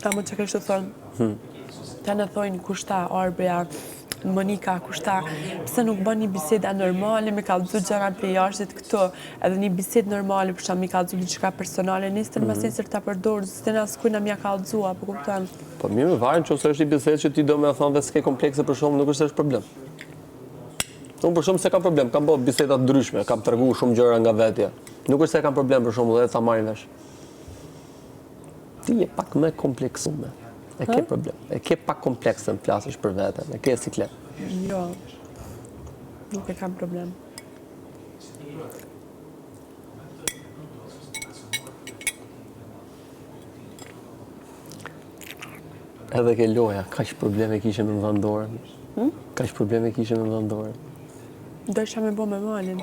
A më që kështë të thonë, të në thojnë kushta, Arbëja, Monika, kushta, pse nuk bën një biseda normale, me kallëzu gjëra për jashtit këto, edhe një bisedë normale, për shkak me kallëzu diçka personale, nesër mas nesër ta përdor, s'ten askujt na mja kallëzu, apo kupton? Po mirë, varet nëse është një bisedë që ti do më thonë dhe s'ke komplekse për shkak, nuk është problem. Unë për shumë se kam problem, kam bërë biseda të ndryshme, kam treguar shumë gjëra nga vetja. Nuk është se kam problem për shembull edhe ta marrin vesh. Ti je pak më kompleksuar. E ke problem. E ke pak komplekse në flasësh për veten, e ke siklet. Jo, nuk e kam problem. Edhe ke loja, kaq probleme kishe me vendorën. Kaq probleme kishe me vendorën. Do isha me bo me malin.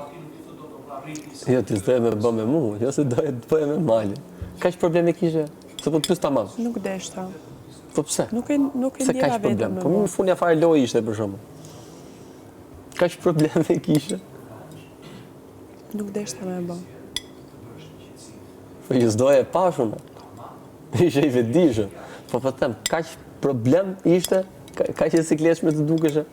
Jo, ti s'doje me bë me mua, jo se doje të bëje me malin. Kaq probleme kishe, se po të pyes tamam. Nuk deshta. Po pse? Nuk e Se ndjeva kaq vetëm problem. me Po mua. në fund ja fare lojë ishte për shembull. Kaq probleme kishe. Nuk deshta me bo. Po ju s'doje pa shumë. Ishe i vetëdijshëm. Po them, kaq problem ishte, kaq e sikletshme të dukeshe.